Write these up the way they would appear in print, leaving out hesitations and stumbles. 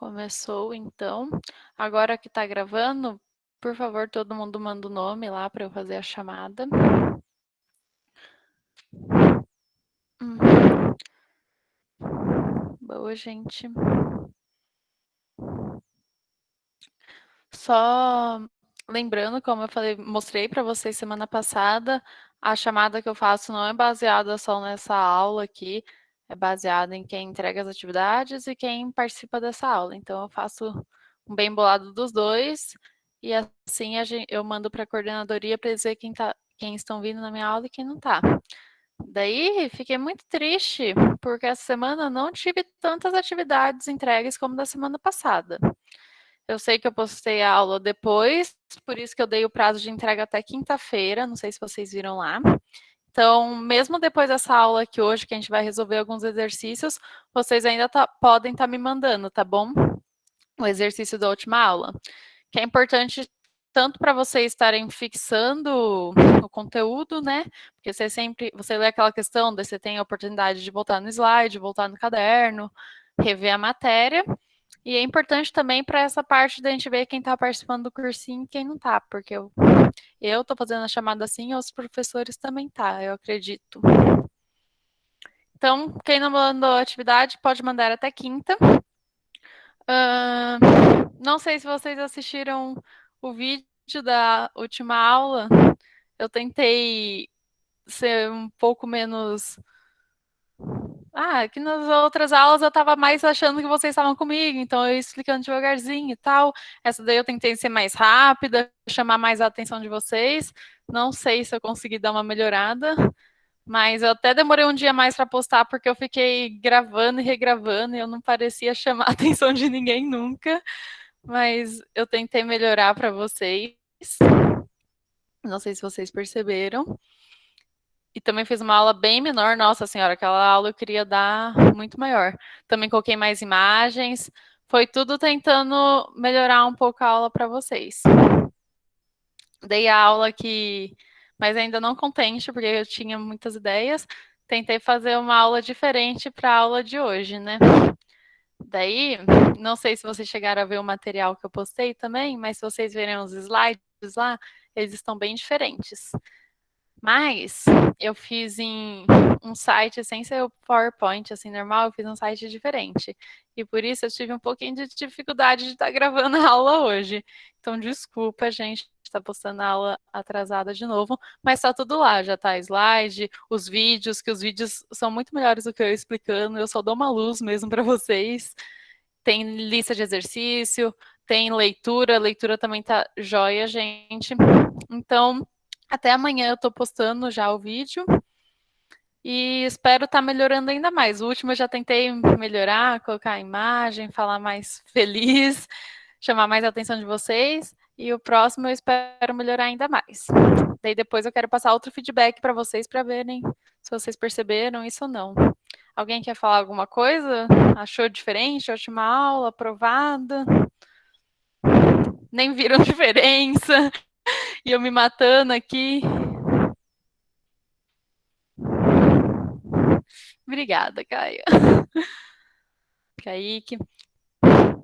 Começou, então. Agora que tá gravando, por favor, todo mundo manda o nome lá para eu fazer a chamada. Boa, gente. Só lembrando, como eu falei, mostrei para vocês semana passada, a chamada que eu faço não é baseada só nessa aula aqui, é baseada em quem entrega as atividades e quem participa dessa aula. Então, eu faço um bem bolado dos dois e assim eu mando para a coordenadoria para dizer quem estão vindo na minha aula e quem não está. Daí, fiquei muito triste, porque essa semana não tive tantas atividades entregues como da semana passada. Eu sei que eu postei a aula depois, por isso que eu dei o prazo de entrega até quinta-feira, não sei se vocês viram lá. Então, mesmo depois dessa aula aqui hoje, que a gente vai resolver alguns exercícios, vocês ainda podem estar me mandando, tá bom? O exercício da última aula. Que é importante tanto para vocês estarem fixando o conteúdo, né? Porque você lê aquela questão, daí você tem a oportunidade de voltar no slide, voltar no caderno, rever a matéria. E é importante também para essa parte da gente ver quem está participando do cursinho e quem não está, porque eu estou fazendo a chamada assim e os professores também tá, eu acredito. Então, quem não mandou atividade, pode mandar até quinta. Não sei se vocês assistiram o vídeo da última aula. Eu tentei ser um pouco menos. Que nas outras aulas eu estava mais achando que vocês estavam comigo, então eu ia explicando devagarzinho e tal. Essa daí eu tentei ser mais rápida, chamar mais a atenção de vocês. Não sei se eu consegui dar uma melhorada, mas eu até demorei um dia mais para postar porque eu fiquei gravando e regravando e eu não parecia chamar a atenção de ninguém nunca. Mas eu tentei melhorar para vocês. Não sei se vocês perceberam. E também fiz uma aula bem menor. Nossa senhora, aquela aula eu queria dar muito maior. Também coloquei mais imagens. Foi tudo tentando melhorar um pouco a aula para vocês. Dei a aula aqui, mas ainda não contente, porque eu tinha muitas ideias. Tentei fazer uma aula diferente para a aula de hoje, né? Daí, não sei se vocês chegaram a ver o material que eu postei também, mas se vocês verem os slides lá, eles estão bem diferentes. Mas eu fiz em um site sem ser o PowerPoint, assim, normal, eu fiz um site diferente. E por isso eu tive um pouquinho de dificuldade de estar gravando a aula hoje. Então, desculpa, gente, estar postando a aula atrasada de novo, mas tá tudo lá, já tá slide, os vídeos, que os vídeos são muito melhores do que eu explicando, eu só dou uma luz mesmo para vocês. Tem lista de exercício, tem leitura, a leitura também tá jóia, gente. Então, até amanhã eu tô postando já o vídeo e espero estar melhorando ainda mais. O último eu já tentei melhorar, colocar a imagem, falar mais feliz, chamar mais a atenção de vocês. E o próximo eu espero melhorar ainda mais. Daí depois eu quero passar outro feedback para vocês para verem se vocês perceberam isso ou não. Alguém quer falar alguma coisa? Achou diferente a última aula? Aprovada? Nem viram diferença? E eu me matando aqui. Obrigada, Caio. Kaique.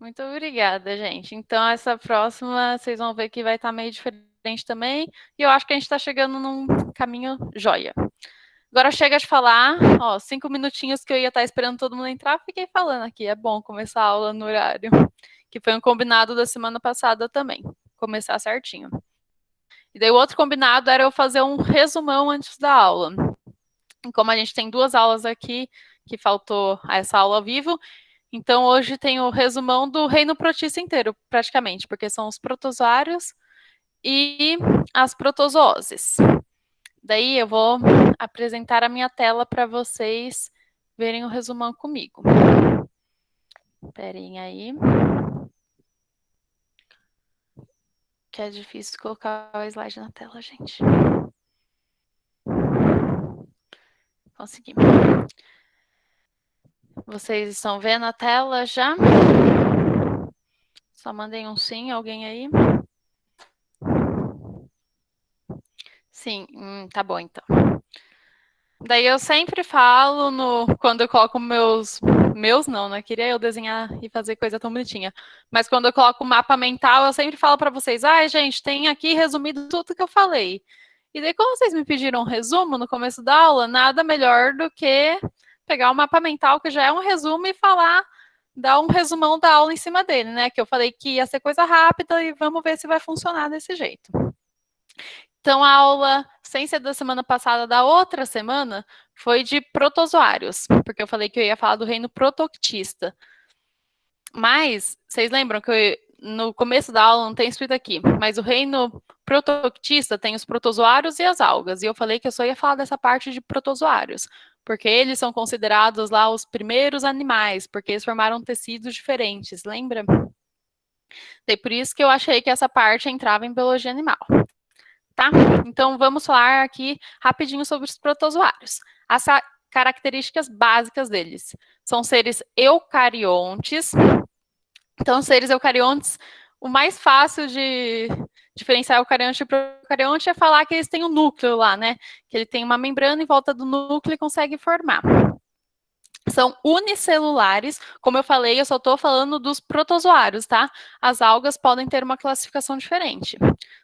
Muito obrigada, gente. Então, essa próxima, vocês vão ver que vai estar meio diferente também. E eu acho que a gente está chegando num caminho joia. Agora chega de falar, 5 minutinhos que eu ia estar esperando todo mundo entrar, fiquei falando aqui. É bom começar a aula no horário, que foi um combinado da semana passada também, começar certinho. E daí o outro combinado era eu fazer um resumão antes da aula. E como a gente tem 2 aulas aqui, que faltou essa aula ao vivo, então hoje tem o resumão do reino protista inteiro, praticamente, porque são os protozoários e as protozooses. Daí eu vou apresentar a minha tela para vocês verem o resumão comigo. Esperem aí. Que é difícil colocar o slide na tela, gente. Consegui. Vocês estão vendo a tela já? Só mandem um sim, alguém aí? Sim, tá bom então. Daí eu sempre falo quando eu coloco meus Meus não, né? Queria eu desenhar e fazer coisa tão bonitinha. Mas quando eu coloco o mapa mental, eu sempre falo para vocês: gente, tem aqui resumido tudo que eu falei. E daí, como vocês me pediram um resumo no começo da aula, nada melhor do que pegar o mapa mental, que já é um resumo, e falar, dar um resumão da aula em cima dele, né? Que eu falei que ia ser coisa rápida e vamos ver se vai funcionar desse jeito. Então, a aula, sem ser da semana passada, da outra semana, foi de protozoários, porque eu falei que eu ia falar do reino protoctista. Mas, vocês lembram que no começo da aula não tem escrito aqui, mas o reino protoctista tem os protozoários e as algas, e eu falei que eu só ia falar dessa parte de protozoários, porque eles são considerados lá os primeiros animais, porque eles formaram tecidos diferentes, lembra? E por isso que eu achei que essa parte entrava em biologia animal. Tá? Então, vamos falar aqui rapidinho sobre os protozoários. As características básicas deles. São seres eucariontes. Então, seres eucariontes, o mais fácil de diferenciar eucarionte e procarionte é falar que eles têm um núcleo lá, né? Que ele tem uma membrana em volta do núcleo e consegue formar. São unicelulares, como eu falei, eu só estou falando dos protozoários, tá? As algas podem ter uma classificação diferente.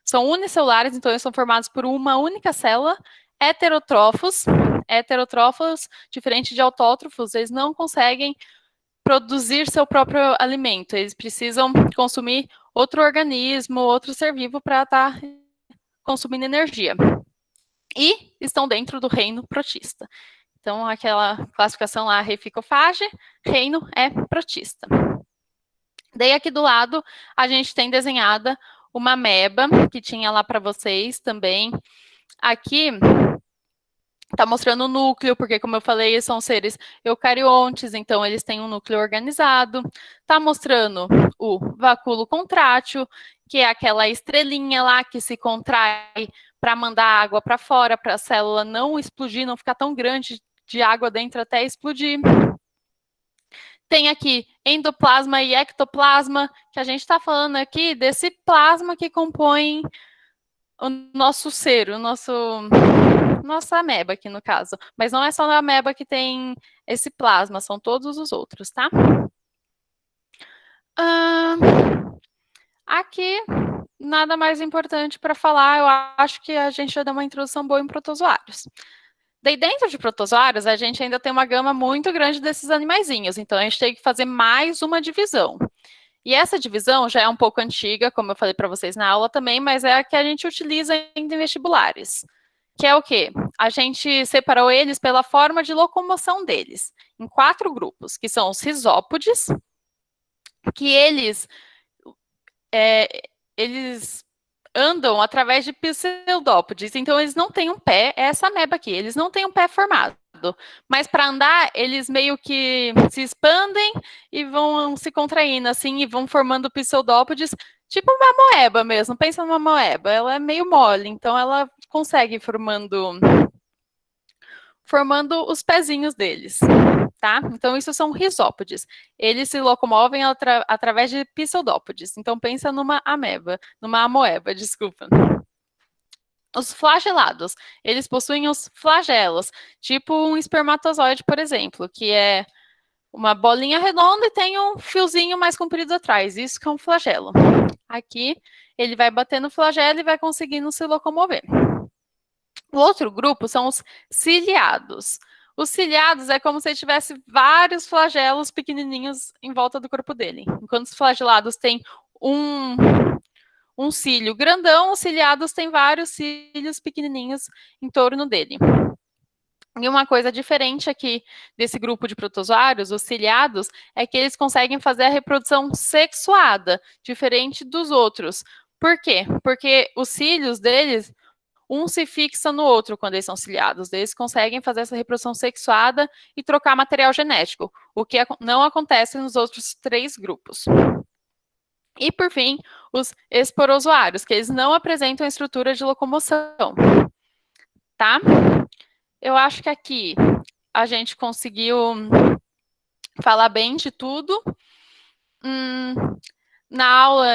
São unicelulares, então eles são formados por uma única célula, heterótrofos. Heterótrofos, diferente de autótrofos, eles não conseguem produzir seu próprio alimento, eles precisam consumir outro organismo, outro ser vivo para estar consumindo energia. E estão dentro do reino protista. Então, aquela classificação lá, reficofage, reino é protista. Daí, aqui do lado, a gente tem desenhada uma ameba, que tinha lá para vocês também. Aqui, está mostrando o núcleo, porque, como eu falei, são seres eucariontes, então eles têm um núcleo organizado. Está mostrando o vacúolo contrátil, que é aquela estrelinha lá que se contrai para mandar água para fora, para a célula não explodir, não ficar tão grande de água dentro até explodir. Tem aqui endoplasma e ectoplasma, que a gente está falando aqui desse plasma que compõe o nosso ser, nossa ameba aqui no caso. Mas não é só a ameba que tem esse plasma, são todos os outros, tá? Aqui, nada mais importante para falar, eu acho que a gente já deu uma introdução boa em protozoários. Daí, dentro de protozoários, a gente ainda tem uma gama muito grande desses animaizinhos, então a gente tem que fazer mais uma divisão. E essa divisão já é um pouco antiga, como eu falei para vocês na aula também, mas é a que a gente utiliza ainda em vestibulares. Que é o quê? A gente separou eles pela forma de locomoção deles, em 4 grupos, que são os risópodes, que eles andam através de pseudópodes, então eles não têm um pé, é essa ameba aqui, eles não têm um pé formado, mas para andar, eles meio que se expandem e vão se contraindo assim, e vão formando pseudópodes, tipo uma moeba mesmo, pensa numa moeba, ela é meio mole, então ela consegue formando os pezinhos deles, tá? Então, isso são risópodes. Eles se locomovem através de pseudópodes. Então, pensa numa ameba, numa amoeba, desculpa. Os flagelados, eles possuem os flagelos, tipo um espermatozoide, por exemplo, que é uma bolinha redonda e tem um fiozinho mais comprido atrás. Isso que é um flagelo. Aqui, ele vai bater no flagelo e vai conseguindo se locomover. O outro grupo são os ciliados. Os ciliados é como se ele tivesse vários flagelos pequenininhos em volta do corpo dele. Enquanto os flagelados têm um cílio grandão, os ciliados têm vários cílios pequenininhos em torno dele. E uma coisa diferente aqui desse grupo de protozoários, os ciliados, é que eles conseguem fazer a reprodução sexuada, diferente dos outros. Por quê? Porque os cílios deles um se fixa no outro quando eles são ciliados. Eles conseguem fazer essa reprodução sexuada e trocar material genético, o que não acontece nos outros 3 grupos. E, por fim, os esporozoários, que eles não apresentam estrutura de locomoção. Tá? Eu acho que aqui a gente conseguiu falar bem de tudo. Na aula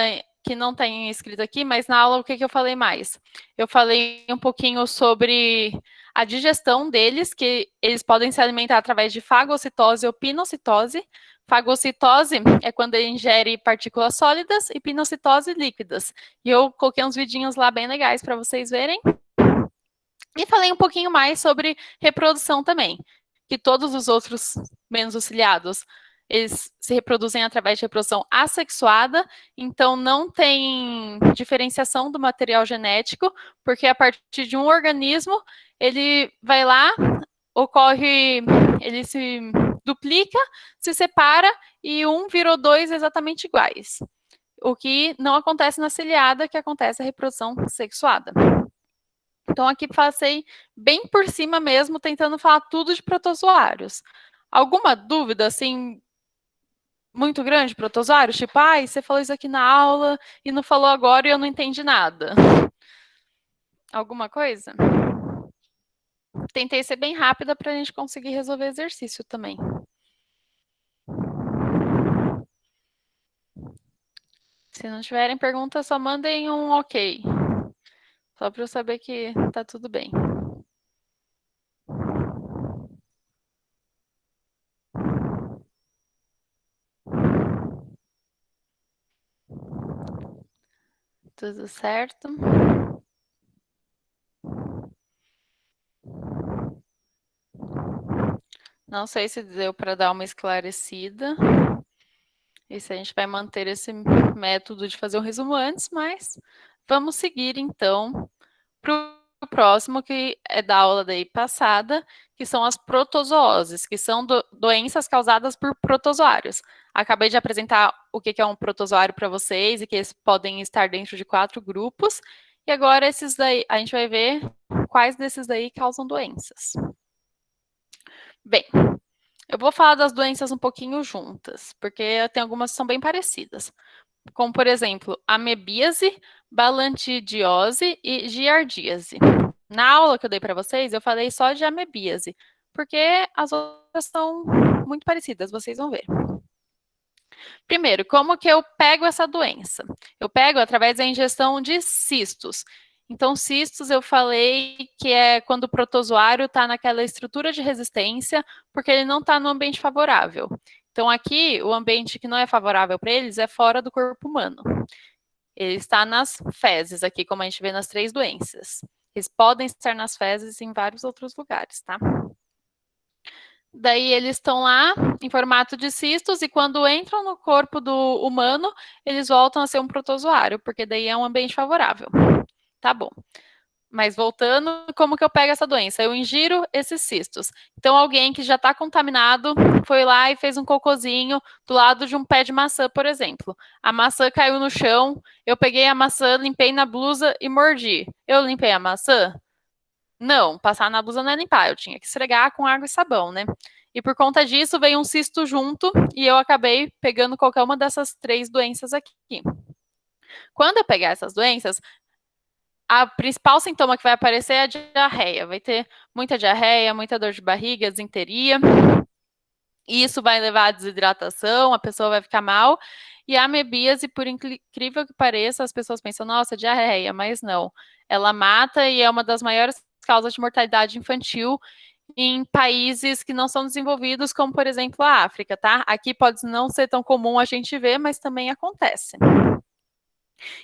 que não tem escrito aqui, mas na aula o que eu falei mais? Eu falei um pouquinho sobre a digestão deles, que eles podem se alimentar através de fagocitose ou pinocitose. Fagocitose é quando ele ingere partículas sólidas e pinocitose líquidas. E eu coloquei uns vidinhos lá bem legais para vocês verem. E falei um pouquinho mais sobre reprodução também, que todos os outros, menos os ciliados, eles se reproduzem através de reprodução assexuada, então não tem diferenciação do material genético, porque a partir de um organismo, ele vai lá, ocorre, ele se duplica, se separa e um virou dois exatamente iguais. O que não acontece na ciliada, que acontece a reprodução sexuada. Então, aqui passei bem por cima mesmo, tentando falar tudo de protozoários. Alguma dúvida, assim, muito grande de protozoários? Tipo, você falou isso aqui na aula e não falou agora e eu não entendi nada. Alguma coisa? Tentei ser bem rápida para a gente conseguir resolver exercício também. Se não tiverem perguntas, só mandem um ok. Só para eu saber que tá tudo bem. Tudo certo? Não sei se deu para dar uma esclarecida. E se a gente vai manter esse método de fazer o resumo antes, mas vamos seguir então para o próximo, que é da aula daí passada, que são as protozooses, que são doenças causadas por protozoários. Acabei de apresentar o que é um protozoário para vocês e que eles podem estar dentro de 4 grupos. E agora esses daí, a gente vai ver quais desses daí causam doenças. Bem, eu vou falar das doenças um pouquinho juntas, porque tem algumas que são bem parecidas. Como, por exemplo, amebíase, balantidiose e giardíase. Na aula que eu dei para vocês, eu falei só de amebíase, porque as outras são muito parecidas, vocês vão ver. Primeiro, como que eu pego essa doença? Eu pego através da ingestão de cistos. Então, cistos eu falei que é quando o protozoário está naquela estrutura de resistência, porque ele não está no ambiente favorável. Então, aqui, o ambiente que não é favorável para eles é fora do corpo humano. Ele está nas fezes, aqui, como a gente vê nas 3 doenças. Eles podem estar nas fezes e em vários outros lugares, tá? Daí eles estão lá em formato de cistos e quando entram no corpo do humano, eles voltam a ser um protozoário, porque daí é um ambiente favorável. Tá bom. Mas voltando, como que eu pego essa doença? Eu ingiro esses cistos. Então, alguém que já está contaminado foi lá e fez um cocôzinho do lado de um pé de maçã, por exemplo. A maçã caiu no chão, eu peguei a maçã, limpei na blusa e mordi. Eu limpei a maçã? Não, passar na blusa não é limpar, eu tinha que esfregar com água e sabão, né? E por conta disso veio um cisto junto e eu acabei pegando qualquer uma dessas 3 doenças aqui. Quando eu pegar essas doenças, a principal sintoma que vai aparecer é a diarreia. Vai ter muita diarreia, muita dor de barriga, desinteria. Isso vai levar à desidratação, a pessoa vai ficar mal. E a amebíase, por incrível que pareça, as pessoas pensam, nossa, diarreia, mas não. Ela mata e é uma das maiores causas de mortalidade infantil em países que não são desenvolvidos, como, por exemplo, a África, tá? Aqui pode não ser tão comum a gente ver, mas também acontece.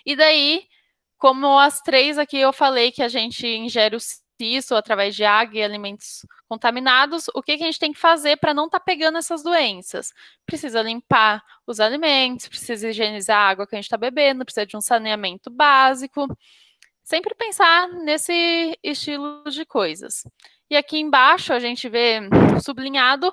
E daí, como as 3 aqui eu falei que a gente ingere o cisto através de água e alimentos contaminados, o que a gente tem que fazer para não estar pegando essas doenças? Precisa limpar os alimentos, precisa higienizar a água que a gente está bebendo, precisa de um saneamento básico. Sempre pensar nesse estilo de coisas. E aqui embaixo a gente vê sublinhado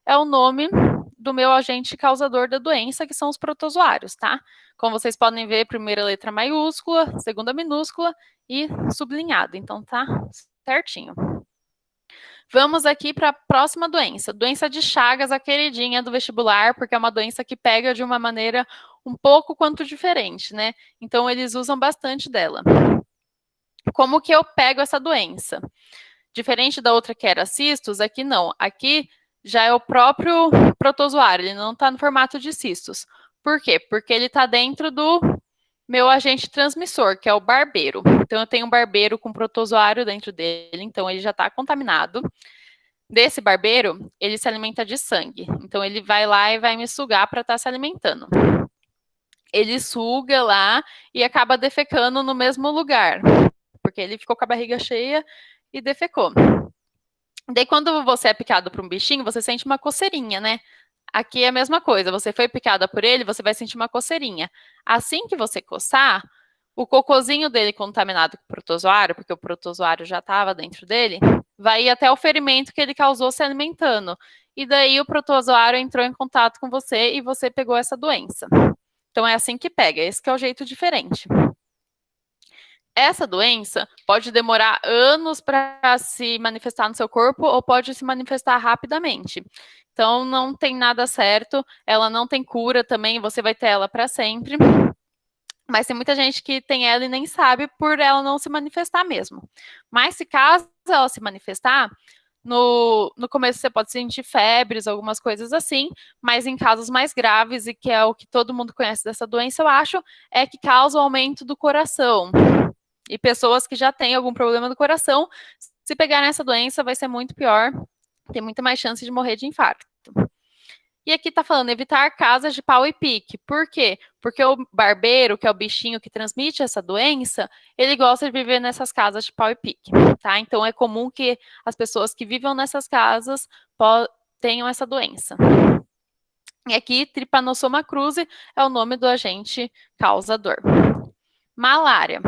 é o nome do meu agente causador da doença, que são os protozoários, tá? Como vocês podem ver, primeira letra maiúscula, segunda minúscula e sublinhado. Então tá certinho. Vamos aqui para a próxima doença. Doença de Chagas, a queridinha do vestibular, porque é uma doença que pega de uma maneira um pouco quanto diferente, né? Então eles usam bastante dela. Como que eu pego essa doença? Diferente da outra que era cistos, aqui não. Aqui já é o próprio protozoário, ele não está no formato de cistos. Por quê? Porque ele está dentro do meu agente transmissor, que é o barbeiro. Então, eu tenho um barbeiro com protozoário dentro dele, então ele já está contaminado. Desse barbeiro, ele se alimenta de sangue. Então, ele vai lá e vai me sugar para estar se alimentando. Ele suga lá e acaba defecando no mesmo lugar, porque ele ficou com a barriga cheia e defecou. Daí, quando você é picado por um bichinho, você sente uma coceirinha, né? Aqui é a mesma coisa, você foi picada por ele, você vai sentir uma coceirinha. Assim que você coçar, o cocôzinho dele contaminado com protozoário, porque o protozoário já estava dentro dele, vai ir até o ferimento que ele causou se alimentando. E daí o protozoário entrou em contato com você e você pegou essa doença. Então é assim que pega, esse que é o jeito diferente. Essa doença pode demorar anos para se manifestar no seu corpo ou pode se manifestar rapidamente. Então não tem nada certo, ela não tem cura também, você vai ter ela para sempre. Mas tem muita gente que tem ela e nem sabe por ela não se manifestar mesmo. Mas se caso ela se manifestar, no começo você pode sentir febres, algumas coisas assim, mas em casos mais graves, e que é o que todo mundo conhece dessa doença, eu acho, é que causa o aumento do coração. E pessoas que já têm algum problema do coração, se pegarem essa doença, vai ser muito pior, tem muito mais chance de morrer de infarto. E aqui tá falando evitar casas de pau e pique. Por quê? Porque o barbeiro, que é o bichinho que transmite essa doença, ele gosta de viver nessas casas de pau e pique, tá? Então é comum que as pessoas que vivam nessas casas tenham essa doença. E aqui, Trypanosoma cruzi é o nome do agente causador. Malária.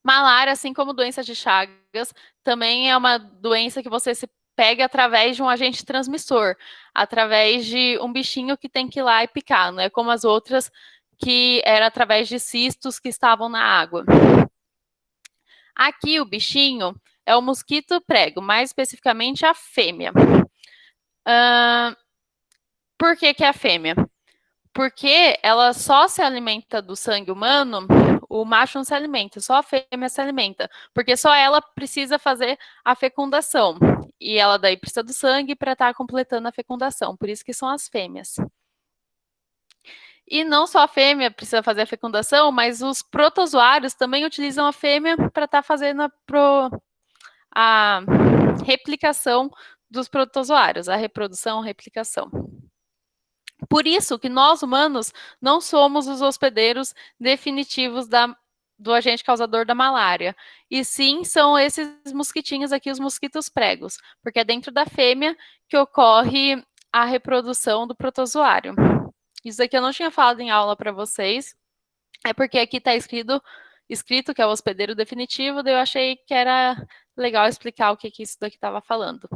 Malária, assim como doença de Chagas, também é uma doença que você se pega através de um agente transmissor, através de um bichinho que tem que ir lá e picar, não é como as outras que era através de cistos que estavam na água. Aqui o bichinho é o mosquito prego, mais especificamente a fêmea. Por que é a fêmea? Porque ela só se alimenta do sangue humano, o macho não se alimenta, só a fêmea se alimenta, porque só ela precisa fazer a fecundação. E ela daí precisa do sangue para estar completando a fecundação, por isso que são as fêmeas. E não só a fêmea precisa fazer a fecundação, mas os protozoários também utilizam a fêmea para estar fazendo a replicação dos protozoários, a reprodução, replicação. Por isso que nós, humanos, não somos os hospedeiros definitivos do agente causador da malária. E sim, são esses mosquitinhos aqui, os mosquitos pregos, porque é dentro da fêmea que ocorre a reprodução do protozoário. Isso aqui eu não tinha falado em aula para vocês, é porque aqui está escrito que é o hospedeiro definitivo, daí eu achei que era legal explicar o que isso daqui estava falando.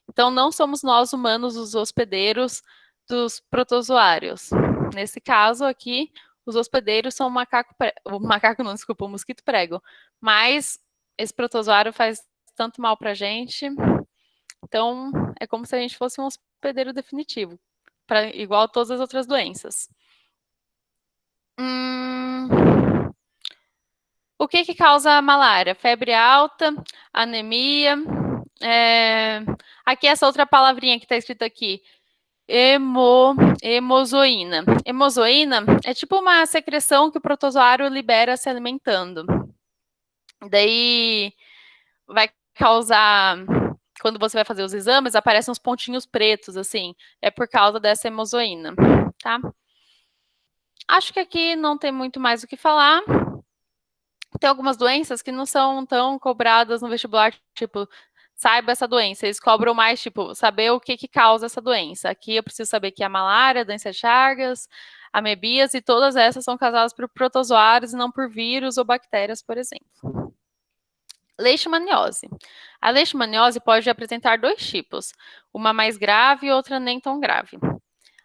Então, não somos nós, humanos, os hospedeiros dos protozoários. Nesse caso aqui, os hospedeiros são o mosquito prego. Mas esse protozoário faz tanto mal pra gente, então é como se a gente fosse um hospedeiro definitivo, igual a todas as outras doenças. O que causa a malária? Febre alta, anemia. Aqui essa outra palavrinha que está escrita aqui, hemozoína. Hemozoína é tipo uma secreção que o protozoário libera se alimentando. Daí vai causar, quando você vai fazer os exames, aparecem uns pontinhos pretos, assim. É por causa dessa hemozoína, tá? Acho que aqui não tem muito mais o que falar. Tem algumas doenças que não são tão cobradas no vestibular, tipo, saiba essa doença. Eles cobram mais, tipo, saber o que causa essa doença. Aqui eu preciso saber que é a malária, a doença de Chagas, amebias, e todas essas são causadas por protozoários e não por vírus ou bactérias, por exemplo. Leishmaniose. A leishmaniose pode apresentar dois tipos, uma mais grave e outra nem tão grave.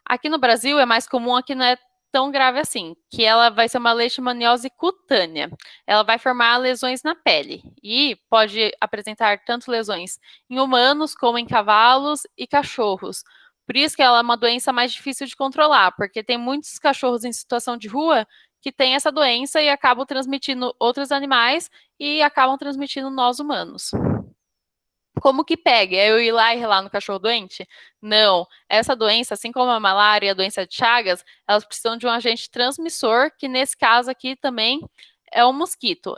Aqui no Brasil é mais comum, aqui não é tão grave assim, que ela vai ser uma leishmaniose cutânea. Ela vai formar lesões na pele e pode apresentar tanto lesões em humanos como em cavalos e cachorros. Por isso que ela é uma doença mais difícil de controlar, porque tem muitos cachorros em situação de rua que têm essa doença e acabam transmitindo outros animais e acabam transmitindo nós humanos. Como que pega? É eu ir lá e relar no cachorro doente? Não. Essa doença, assim como a malária e a doença de Chagas, elas precisam de um agente transmissor, que nesse caso aqui também é o mosquito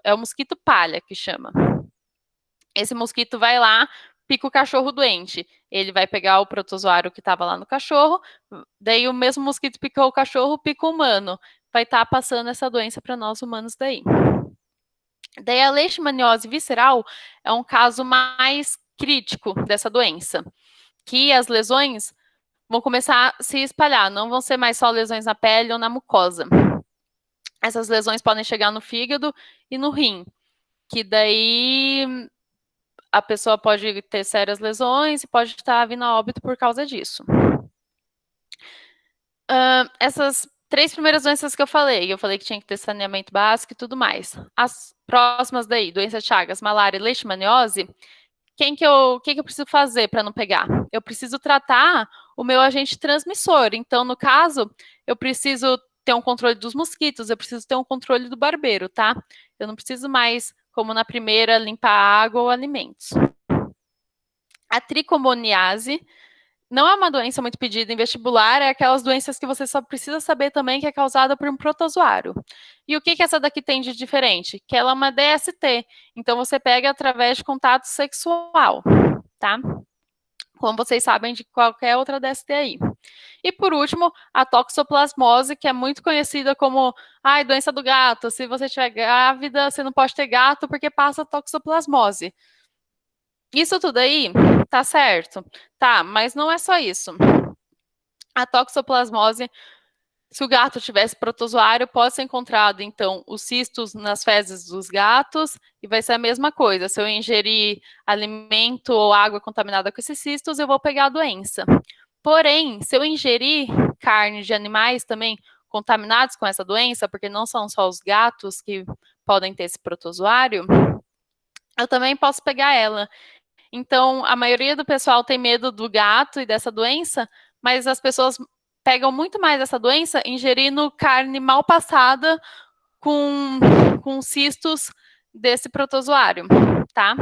palha que chama. Esse mosquito vai lá, pica o cachorro doente. Ele vai pegar o protozoário que estava lá no cachorro, daí o mesmo mosquito picou o cachorro, pica o humano. Vai estar passando essa doença para nós humanos daí. Daí a leishmaniose visceral é um caso mais crítico dessa doença, que as lesões vão começar a se espalhar, não vão ser mais só lesões na pele ou na mucosa. Essas lesões podem chegar no fígado e no rim, que daí a pessoa pode ter sérias lesões e pode estar vindo a óbito por causa disso. Essas 3 primeiras doenças que eu falei que tinha que ter saneamento básico e tudo mais. As próximas daí, doença de Chagas, malária e leishmaniose, o que eu preciso fazer para não pegar? Eu preciso tratar o meu agente transmissor. Então, no caso, eu preciso ter um controle dos mosquitos, eu preciso ter um controle do barbeiro, tá? Eu não preciso mais, como na primeira, limpar água ou alimentos. A tricomoniase não é uma doença muito pedida em vestibular, é aquelas doenças que você só precisa saber também que é causada por um protozoário. E o que essa daqui tem de diferente? Que ela é uma DST, então você pega através de contato sexual, tá? Como vocês sabem de qualquer outra DST aí. E por último, a toxoplasmose, que é muito conhecida como doença do gato. Se você estiver grávida, você não pode ter gato porque passa toxoplasmose. Isso tudo aí tá certo? Tá, mas não é só isso. A toxoplasmose, se o gato tivesse protozoário, pode ser encontrado, então, os cistos nas fezes dos gatos, e vai ser a mesma coisa. Se eu ingerir alimento ou água contaminada com esses cistos, eu vou pegar a doença. Porém, se eu ingerir carne de animais também contaminados com essa doença, porque não são só os gatos que podem ter esse protozoário, eu também posso pegar ela. Então, a maioria do pessoal tem medo do gato e dessa doença, mas as pessoas pegam muito mais essa doença ingerindo carne mal passada com cistos desse protozoário, tá?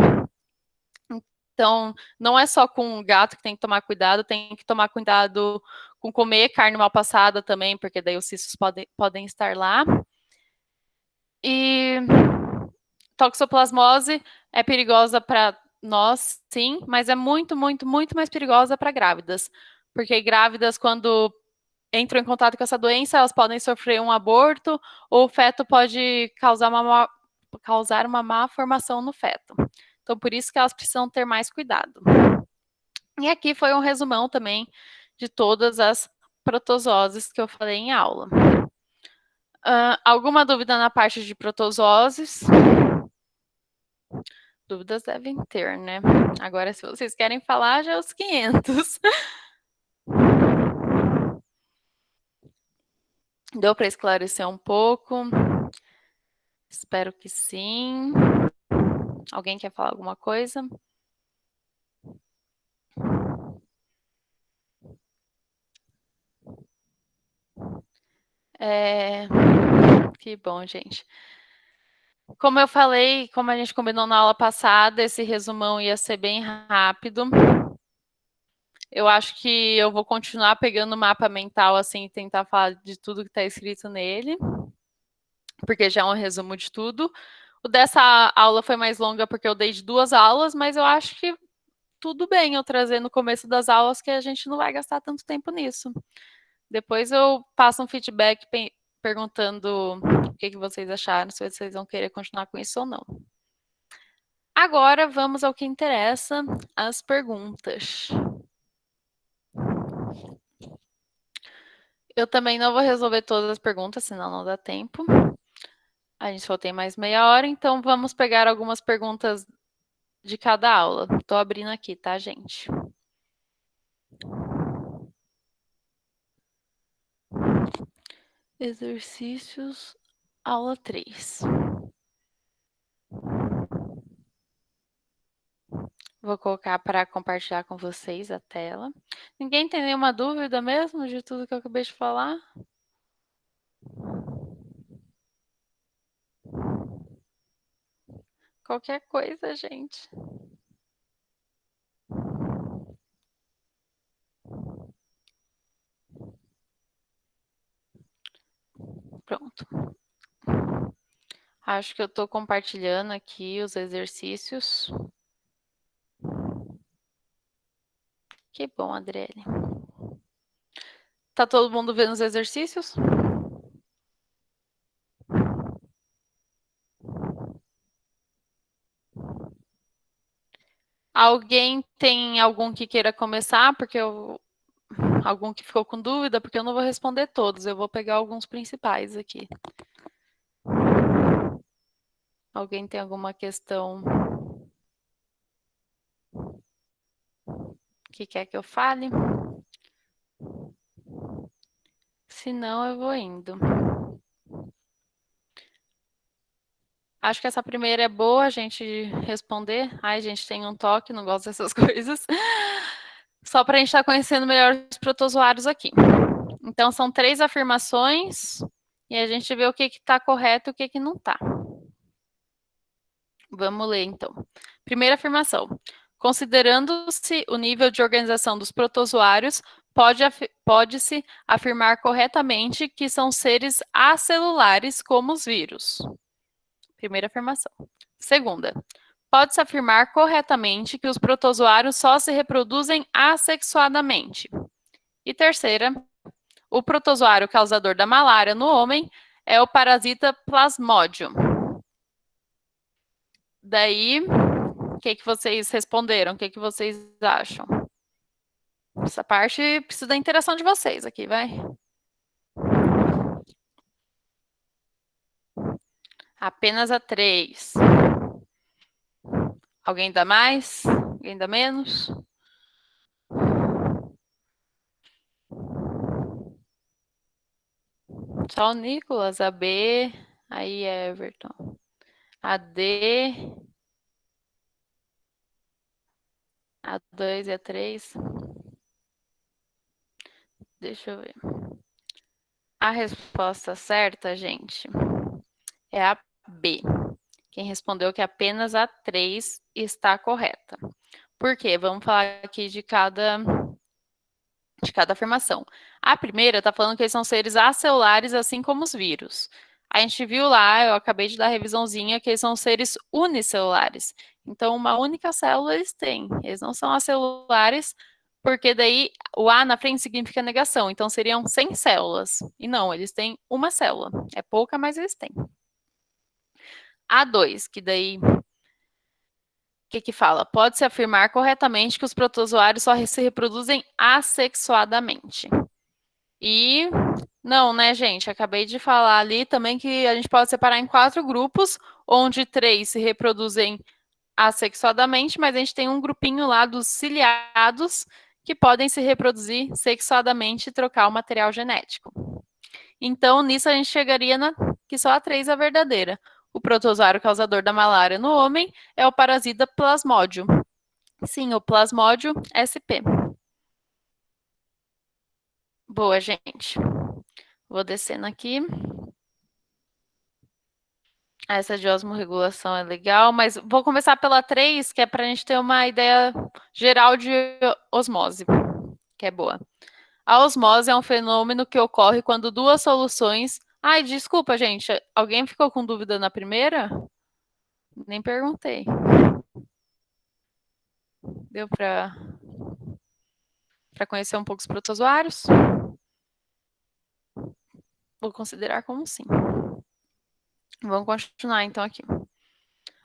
Então, não é só com o gato que tem que tomar cuidado, tem que tomar cuidado com comer carne mal passada também, porque daí os cistos podem estar lá. E toxoplasmose é perigosa para nós, sim, mas é muito, muito, muito mais perigosa para grávidas. Porque grávidas, quando entram em contato com essa doença, elas podem sofrer um aborto, ou o feto pode causar uma má formação no feto. Então, por isso que elas precisam ter mais cuidado. E aqui foi um resumão também de todas as protozooses que eu falei em aula. Alguma dúvida na parte de protozooses? Dúvidas devem ter, né? Agora, se vocês querem falar, já é os 500. Deu para esclarecer um pouco? Espero que sim. Alguém quer falar alguma coisa? Que bom, gente. Como eu falei, como a gente combinou na aula passada, esse resumão ia ser bem rápido. Eu acho que eu vou continuar pegando o mapa mental assim e tentar falar de tudo que está escrito nele, porque já é um resumo de tudo. O dessa aula foi mais longa porque eu dei de 2 aulas, mas eu acho que tudo bem eu trazer no começo das aulas que a gente não vai gastar tanto tempo nisso. Depois eu passo um feedback perguntando o que vocês acharam, se vocês vão querer continuar com isso ou não. Agora vamos ao que interessa, as perguntas. Eu também não vou resolver todas as perguntas, senão não dá tempo. A gente só tem mais meia hora, então vamos pegar algumas perguntas de cada aula. Estou abrindo aqui, tá, gente? Exercícios, aula 3. Vou colocar para compartilhar com vocês a tela. Ninguém tem nenhuma dúvida mesmo de tudo que eu acabei de falar? Qualquer coisa, gente. Pronto. Acho que eu estou compartilhando aqui os exercícios. Que bom, Adriele. Tá todo mundo vendo os exercícios? Alguém tem algum que queira começar? Algum que ficou com dúvida? Porque eu não vou responder todos, eu vou pegar alguns principais aqui. Alguém tem alguma questão que quer que eu fale? Se não, eu vou indo. Acho que essa primeira é boa a gente responder. Ai, gente, tem um toque, não gosto dessas coisas. Só para a gente estar conhecendo melhor os protozoários aqui. Então, são 3 afirmações e a gente vê o que está correto e o que não está. Vamos ler, então. Primeira afirmação. Considerando-se o nível de organização dos protozoários, pode-se afirmar corretamente que são seres acelulares como os vírus. Primeira afirmação. Segunda. Pode-se afirmar corretamente que os protozoários só se reproduzem assexuadamente. E terceira, o protozoário causador da malária no homem é o parasita Plasmodium. Daí, o que vocês responderam? O que vocês acham? Essa parte precisa da interação de vocês aqui, vai. Apenas a 3. Alguém dá mais? Alguém dá menos? Só o Nicolas, a B, aí Everton. A D, a 2 e a 3. Deixa eu ver. A resposta certa, gente, é a B. Quem respondeu que apenas a 3 está correta. Por quê? Vamos falar aqui de cada afirmação. A primeira está falando que eles são seres acelulares, assim como os vírus. A gente viu lá, eu acabei de dar a revisãozinha, que eles são seres unicelulares. Então, uma única célula eles têm. Eles não são acelulares, porque daí o A na frente significa negação. Então, seriam 100 células. E não, eles têm uma célula. É pouca, mas eles têm. A2, que daí que fala? Pode-se afirmar corretamente que os protozoários só se reproduzem assexuadamente. E não, né, gente? Acabei de falar ali também que a gente pode separar em 4 grupos, onde 3 se reproduzem assexuadamente, mas a gente tem um grupinho lá dos ciliados que podem se reproduzir sexuadamente e trocar o material genético. Então, nisso a gente chegaria que só a 3 é a verdadeira. O protozoário causador da malária no homem é o parasita Plasmodium. Sim, o Plasmodium sp. Boa, gente. Vou descendo aqui. Essa de osmorregulação é legal, mas vou começar pela 3, que é para a gente ter uma ideia geral de osmose, que é boa. A osmose é um fenômeno que ocorre quando 2 soluções... Ai, desculpa, gente. Alguém ficou com dúvida na primeira? Nem perguntei. Deu para conhecer um pouco os protozoários? Vou considerar como sim. Vamos continuar então aqui.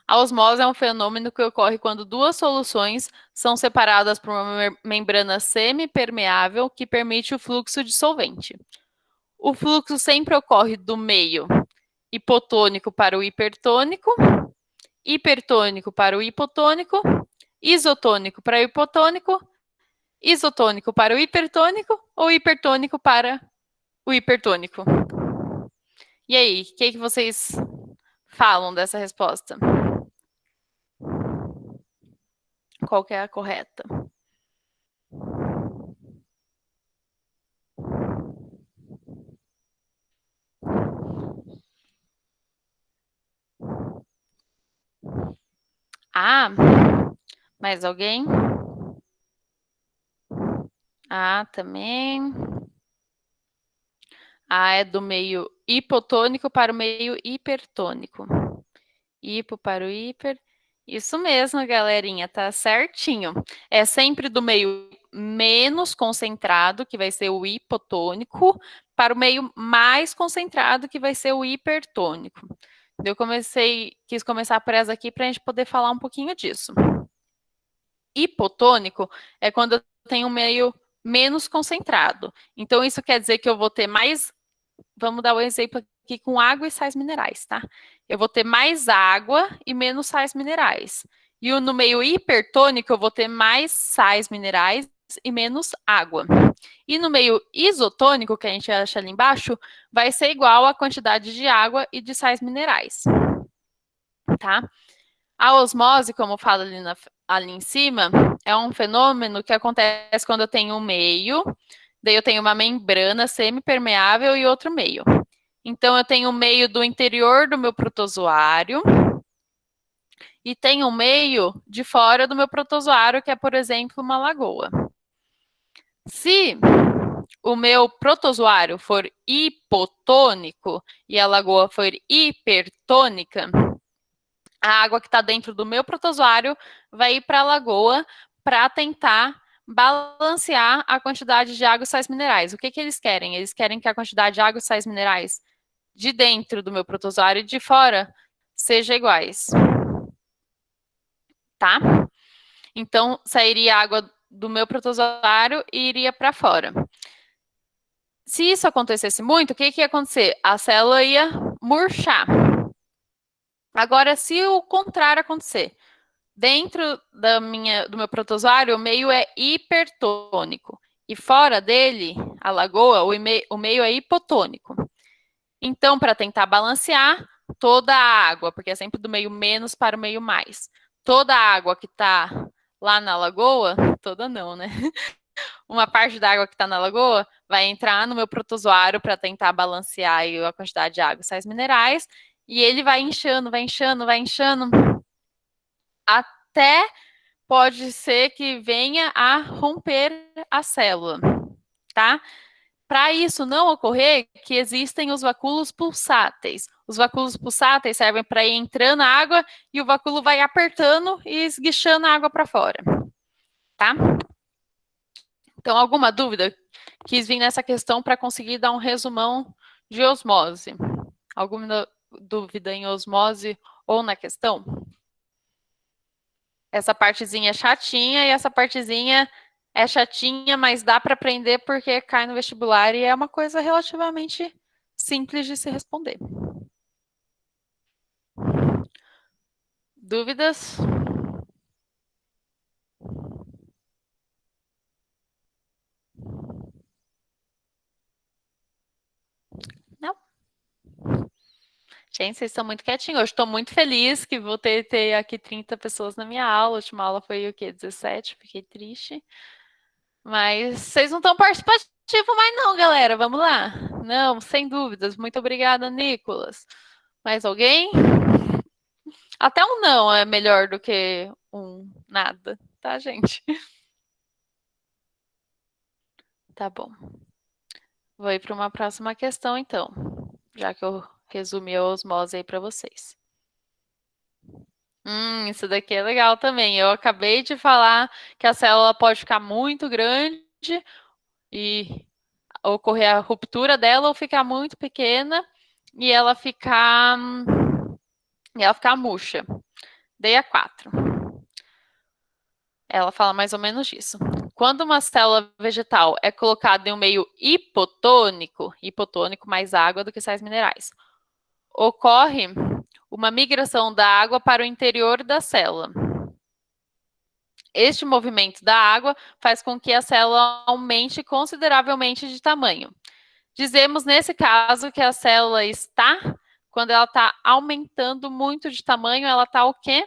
A osmose é um fenômeno que ocorre quando 2 soluções são separadas por uma membrana semipermeável que permite o fluxo de solvente. O fluxo sempre ocorre do meio hipotônico para o hipertônico, hipertônico para o hipotônico, isotônico para o hipotônico, isotônico para o hipertônico ou hipertônico para o hipertônico. E aí, o que vocês falam dessa resposta? Qual que é a correta? Ah, mais alguém? Ah, também. Ah, é do meio hipotônico para o meio hipertônico. Hipo para o hiper. Isso mesmo, galerinha, tá certinho. É sempre do meio menos concentrado, que vai ser o hipotônico, para o meio mais concentrado, que vai ser o hipertônico. Quis começar por essa aqui para a gente poder falar um pouquinho disso. Hipotônico é quando eu tenho um meio menos concentrado. Então, isso quer dizer que eu vou ter mais. Vamos dar o um exemplo aqui com água e sais minerais, tá? Eu vou ter mais água e menos sais minerais. E no meio hipertônico, eu vou ter mais sais minerais e menos água. E no meio isotônico, que a gente acha ali embaixo, vai ser igual a quantidade de água e de sais minerais, tá? A osmose, como fala ali em cima, é um fenômeno que acontece quando eu tenho um meio, daí eu tenho uma membrana semipermeável e outro meio. Então, eu tenho um meio do interior do meu protozoário e tenho um meio de fora do meu protozoário, que é, por exemplo, uma lagoa. Se o meu protozoário for hipotônico e a lagoa for hipertônica, a água que está dentro do meu protozoário vai ir para a lagoa para tentar balancear a quantidade de água e sais minerais. O que eles querem? Eles querem que a quantidade de água e sais minerais de dentro do meu protozoário e de fora seja iguais. Tá? Então, sairia água do meu protozoário e iria para fora. Se isso acontecesse muito, o que ia acontecer? A célula ia murchar. Agora, se o contrário acontecer, dentro do meu protozoário, o meio é hipertônico. E fora dele, a lagoa, o meio é hipotônico. Então, para tentar balancear toda a água, porque é sempre do meio menos para o meio mais, toda a água que está lá na lagoa, toda não, né? Uma parte da água que está na lagoa vai entrar no meu protozoário para tentar balancear a quantidade de água e sais minerais, e ele vai inchando, vai inchando, vai inchando, até pode ser que venha a romper a célula, tá? Para isso não ocorrer, que existem os vacúolos pulsáteis. Os vacúolos pulsáteis servem para ir entrando a água e o vacúolo vai apertando e esguichando a água para fora, tá? Então, alguma dúvida? Quis vir nessa questão para conseguir dar um resumão de osmose. Alguma dúvida em osmose ou na questão? Essa partezinha é chatinha e essa partezinha é chatinha, mas dá para aprender porque cai no vestibular e é uma coisa relativamente simples de se responder. Dúvidas? Não. Gente, vocês estão muito quietinhos. Hoje estou muito feliz que vou ter aqui 30 pessoas na minha aula. A última aula foi o quê? 17? Fiquei triste. Mas vocês não estão participativos mais não, galera. Vamos lá. Não, sem dúvidas. Muito obrigada, Nicolas. Mais alguém? Até um não é melhor do que um nada, tá, gente? Tá bom. Vou ir para uma próxima questão, então, já que eu resumi a osmose aí para vocês. Isso daqui é legal também. Eu acabei de falar que a célula pode ficar muito grande e ocorrer a ruptura dela ou ficar muito pequena e ela ficar murcha. Dei a 4. Ela fala mais ou menos disso. Quando uma célula vegetal é colocada em um meio hipotônico mais água do que sais minerais, ocorre uma migração da água para o interior da célula. Este movimento da água faz com que a célula aumente consideravelmente de tamanho. Dizemos, nesse caso, que a célula está, quando ela está aumentando muito de tamanho, ela está o quê?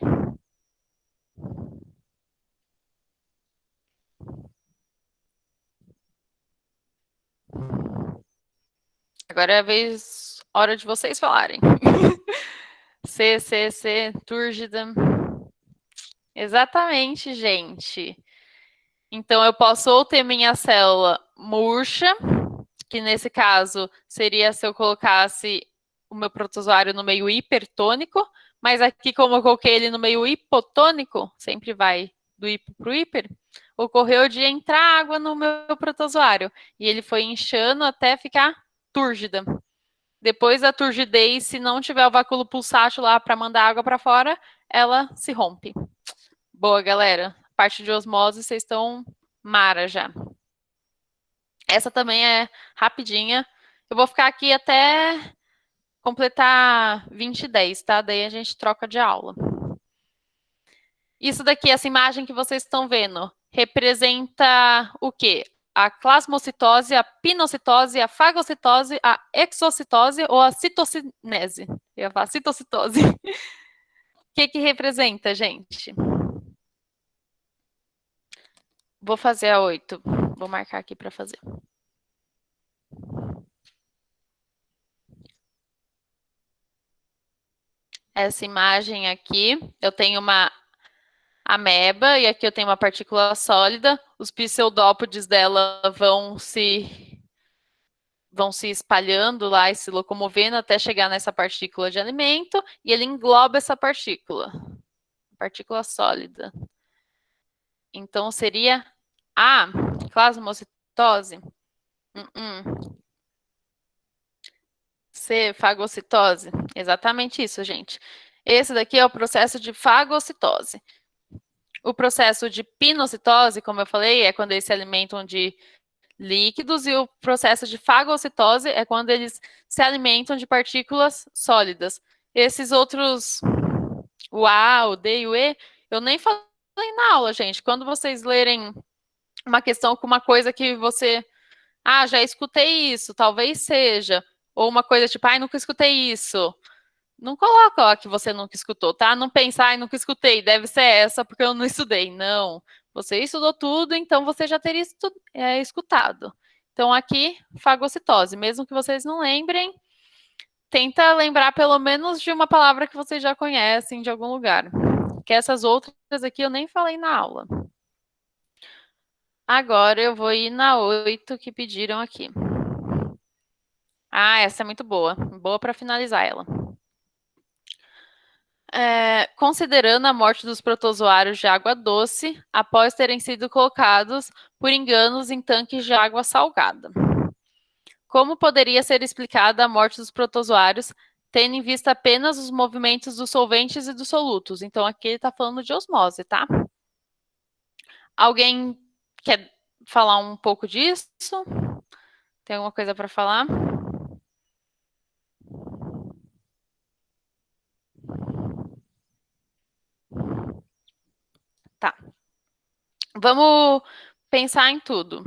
Agora é a vez, hora de vocês falarem. Túrgida. Exatamente, gente. Então, eu posso ou ter minha célula murcha, que nesse caso seria se eu colocasse o meu protozoário no meio hipertônico, Mas aqui, como eu coloquei ele no meio hipotônico, sempre vai do hipo para o hiper, ocorreu de entrar água no meu protozoário. E ele foi inchando até ficar túrgida. Depois da turgidez, se não tiver o vacúolo pulsátil lá para mandar água para fora, ela se rompe. Boa, galera. Parte de osmose, vocês estão mara já. Essa também é rapidinha. Eu vou ficar aqui até completar 20 e 10, tá? Daí a gente troca de aula. Isso daqui, essa imagem que vocês estão vendo, representa o quê? A plasmocitose, a pinocitose, a fagocitose, a exocitose ou a citocinese? Eu ia falar citocitose. O que representa, gente? Vou fazer a 8. Vou marcar aqui para fazer. Essa imagem aqui, eu tenho uma ameba e aqui eu tenho uma partícula sólida. Os pseudópodes dela vão se espalhando lá e se locomovendo até chegar nessa partícula de alimento e ele engloba essa partícula sólida. Então seria a plasmocitose. C, fagocitose. Exatamente isso, gente. Esse daqui é o processo de fagocitose. O processo de pinocitose, como eu falei, é quando eles se alimentam de líquidos, e o processo de fagocitose é quando eles se alimentam de partículas sólidas. Esses outros, o A, o D e o E, eu nem falei na aula, gente. Quando vocês lerem uma questão com uma coisa que você, já escutei isso, talvez seja, ou uma coisa tipo, nunca escutei isso. Não coloca ó, que você nunca escutou, tá? Não pensa, nunca escutei, deve ser essa porque eu não estudei. Não. Você estudou tudo, então você já teria escutado. Então, aqui, fagocitose. Mesmo que vocês não lembrem, tenta lembrar pelo menos de uma palavra que vocês já conhecem de algum lugar. Que essas outras aqui eu nem falei na aula. Agora eu vou ir na 8 que pediram aqui. Essa é muito boa. Boa para finalizar ela. Considerando a morte dos protozoários de água doce após terem sido colocados por enganos em tanques de água salgada. Como poderia ser explicada a morte dos protozoários, tendo em vista apenas os movimentos dos solventes e dos solutos? Então, aqui ele está falando de osmose, tá? Alguém quer falar um pouco disso? Tem alguma coisa para falar? Tá. Vamos pensar em tudo.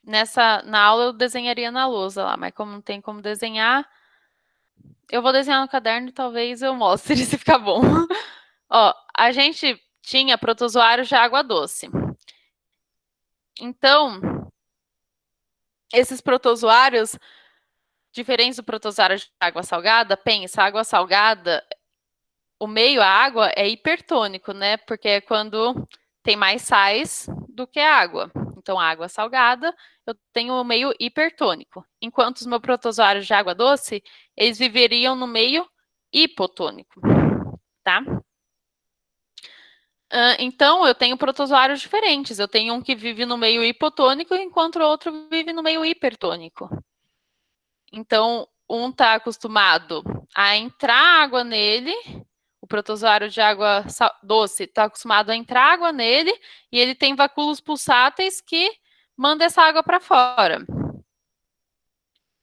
Na aula eu desenharia na lousa lá, mas como não tem como desenhar, eu vou desenhar no caderno e talvez eu mostre se ficar bom. Ó, a gente tinha protozoários de água doce. Então, esses protozoários, diferentes do protozoário de água salgada, pensa, água salgada, o meio, a água, é hipertônico, né? Porque é quando tem mais sais do que a água. Então, a água salgada, eu tenho o meio hipertônico. Enquanto os meus protozoários de água doce, eles viveriam no meio hipotônico, tá? Então, eu tenho protozoários diferentes. Eu tenho um que vive no meio hipotônico, enquanto o outro vive no meio hipertônico. Então, um está acostumado a entrar água nele, o protozoário de água doce está acostumado a entrar água nele, e ele tem vacúolos pulsáteis que mandam essa água para fora.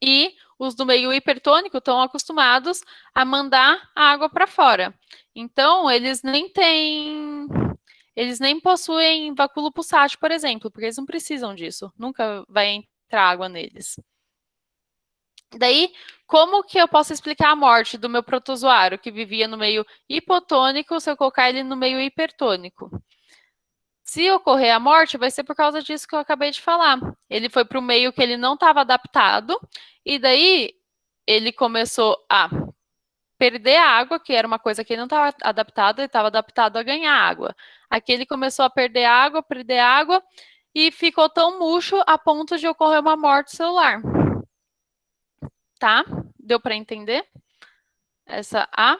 E os do meio hipertônico estão acostumados a mandar a água para fora. Então, eles nem possuem vacúolo pulsátil, por exemplo, porque eles não precisam disso. Nunca vai entrar água neles. Daí, como que eu posso explicar a morte do meu protozoário, que vivia no meio hipotônico, se eu colocar ele no meio hipertônico? Se ocorrer a morte, vai ser por causa disso que eu acabei de falar. Ele foi para o meio que ele não estava adaptado, e daí ele começou a perder água, que era uma coisa que ele não estava adaptado, ele estava adaptado a ganhar água. Aqui ele começou a perder água, e ficou tão murcho a ponto de ocorrer uma morte celular. Tá? Deu para entender? Essa A.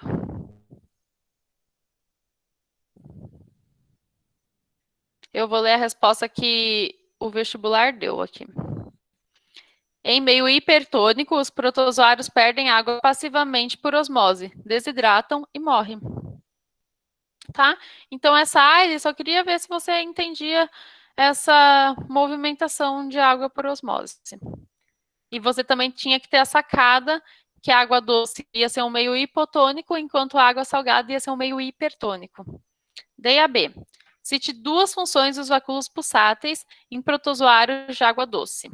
Eu vou ler a resposta que o vestibular deu aqui. Em meio hipertônico, os protozoários perdem água passivamente por osmose, desidratam e morrem. Tá? Então, ele só queria ver se você entendia essa movimentação de água por osmose. E você também tinha que ter a sacada que a água doce ia ser um meio hipotônico, enquanto a água salgada ia ser um meio hipertônico. D a B. Cite duas funções dos vacúolos pulsáteis em protozoários de água doce.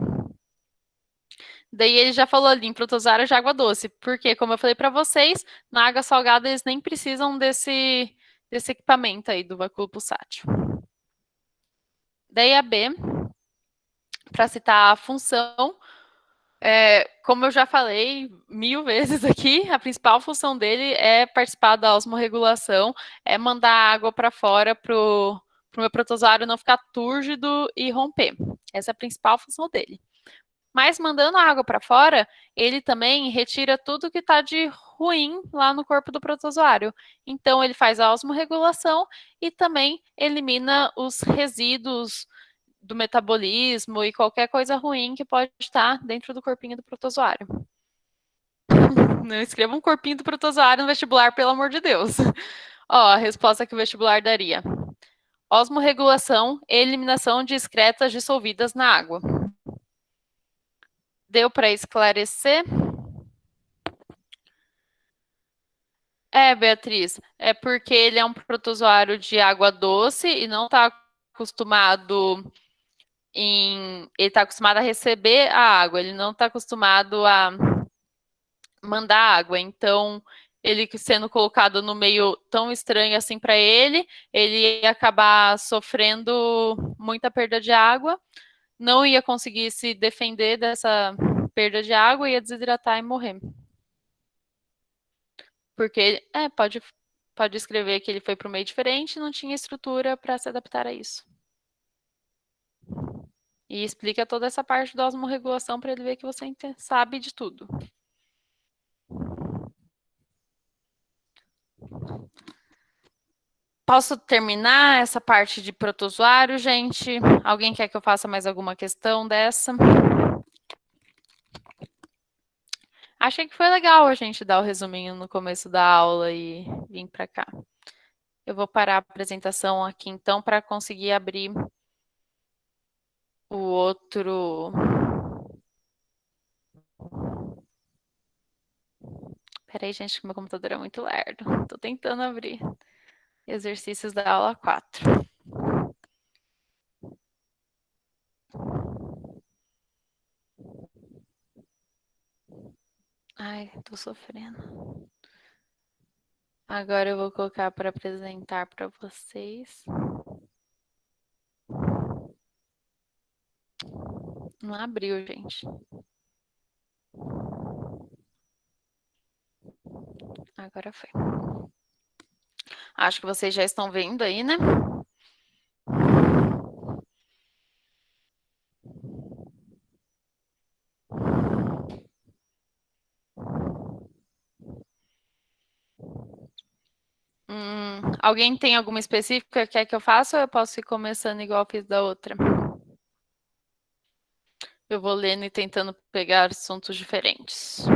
Daí ele já falou ali em protozoários de água doce, porque, como eu falei para vocês, na água salgada eles nem precisam desse equipamento aí do vacúolo pulsátil. Daí a B, para citar a função, como eu já falei 1000 vezes aqui, a principal função dele é participar da osmorregulação, é mandar água para fora para o meu protozoário não ficar túrgido e romper. Essa é a principal função dele. Mas mandando a água para fora, ele também retira tudo que está de ruim lá no corpo do protozoário. Então, ele faz a osmorregulação e também elimina os resíduos do metabolismo e qualquer coisa ruim que pode estar dentro do corpinho do protozoário. Não escreva um corpinho do protozoário no vestibular, pelo amor de Deus. Ó, a resposta que o vestibular daria. Osmorregulação e eliminação de excretas dissolvidas na água. Deu para esclarecer? Beatriz, é porque ele é um protozoário de água doce e não está acostumado ele está acostumado a receber a água, ele não está acostumado a mandar água. Então, ele sendo colocado no meio tão estranho assim para ele ia acabar sofrendo muita perda de água, não ia conseguir se defender dessa perda de água, ia desidratar e morrer. Porque pode escrever que ele foi para um meio diferente e não tinha estrutura para se adaptar a isso. E explica toda essa parte da osmorregulação para ele ver que você sabe de tudo. Posso terminar essa parte de protozoário, gente? Alguém quer que eu faça mais alguma questão dessa? Achei que foi legal a gente dar o resuminho no começo da aula e vir para cá. Eu vou parar a apresentação aqui, então, para conseguir abrir o outro. Peraí, gente, que meu computador é muito lerdo. Estou tentando abrir. Exercícios da aula 4. Ai, tô sofrendo. Agora eu vou colocar para apresentar para vocês. Não abriu, gente. Agora foi. Acho que vocês já estão vendo aí, né? Alguém tem alguma específica que quer que eu faça ou eu posso ir começando igual eu fiz da outra? Eu vou lendo e tentando pegar assuntos diferentes.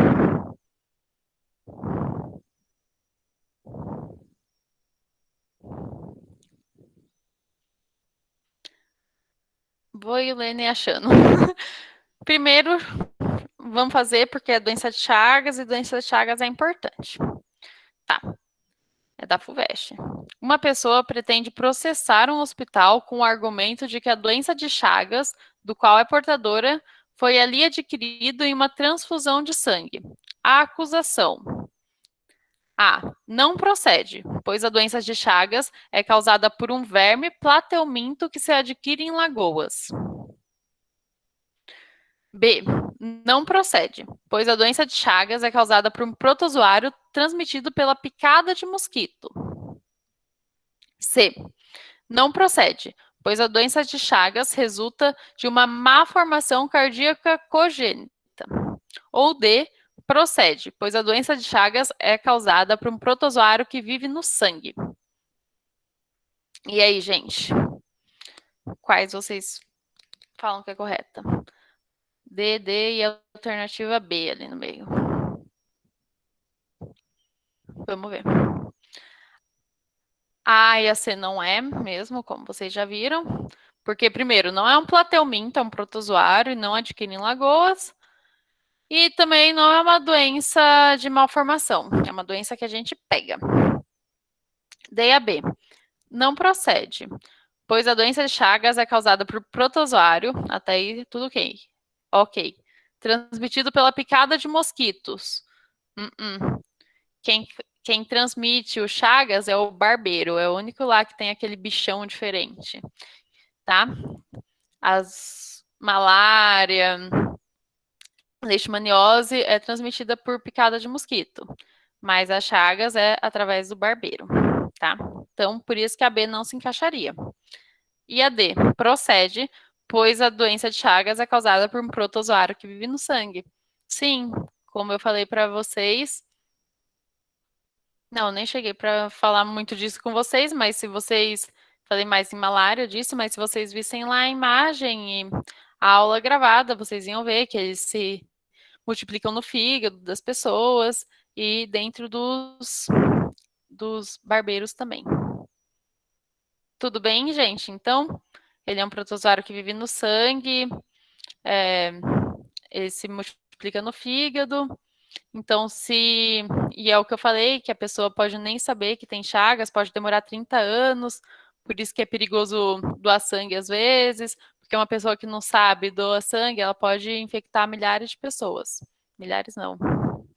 Vou ir lendo e achando. Primeiro, vamos fazer porque a doença de Chagas e doença de Chagas é importante. Tá. É da FUVEST. Uma pessoa pretende processar um hospital com o argumento de que a doença de Chagas, do qual é portadora, foi ali adquirido em uma transfusão de sangue. A acusação. A. Não procede, pois a doença de Chagas é causada por um verme plateuminto que se adquire em lagoas. B. Não procede, pois a doença de Chagas é causada por um protozoário transmitido pela picada de mosquito. C. Não procede, pois a doença de Chagas resulta de uma má formação cardíaca congênita. Ou D. Procede, pois a doença de Chagas é causada por um protozoário que vive no sangue. E aí, gente? Quais vocês falam que é correta? D, D e a alternativa B ali no meio. Vamos ver. A e a C não é mesmo, como vocês já viram. Porque, primeiro, não é um plateuminto, é um protozoário e não adquire em lagoas. E também não é uma doença de malformação, é uma doença que a gente pega. D e a B. Não procede, pois a doença de Chagas é causada por protozoário, até aí tudo ok. Ok. Transmitido pela picada de mosquitos. Quem, quem transmite o Chagas é o barbeiro, é o único lá que tem aquele bichão diferente, tá? As malária, leishmaniose é transmitida por picada de mosquito, mas a Chagas é através do barbeiro, tá? Então, por isso que a B não se encaixaria. E a D procede, pois a doença de Chagas é causada por um protozoário que vive no sangue. Sim, como eu falei para vocês. Não, nem cheguei para falar muito disso com vocês, mas se vocês. Falei mais em malária, eu disse, mas se vocês vissem lá a imagem e a aula gravada, vocês iam ver que eles se multiplicam no fígado das pessoas e dentro dos barbeiros também. Tudo bem, gente? Então, ele é um protozoário que vive no sangue, ele se multiplica no fígado. Então, se. E é o que eu falei, que a pessoa pode nem saber que tem Chagas, pode demorar 30 anos, por isso que é perigoso doar sangue às vezes, porque uma pessoa que não sabe doa sangue, ela pode infectar milhares de pessoas. Milhares não,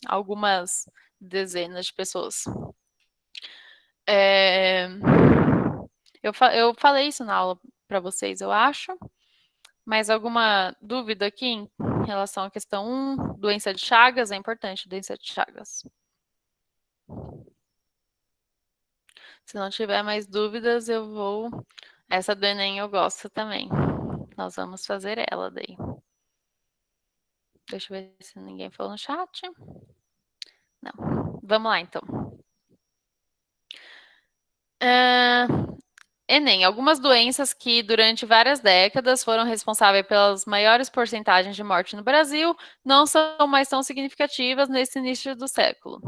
algumas dezenas de pessoas. É... Eu falei isso na aula para vocês, eu acho. Mais alguma dúvida aqui em relação à questão 1? Doença de Chagas, é importante, doença de Chagas. Se não tiver mais dúvidas, eu vou. Essa do Enem eu gosto também. Nós vamos fazer ela daí. Deixa eu ver se ninguém falou no chat. Não. Vamos lá, então. Enem, algumas doenças que durante várias décadas foram responsáveis pelas maiores porcentagens de morte no Brasil não são mais tão significativas nesse início do século.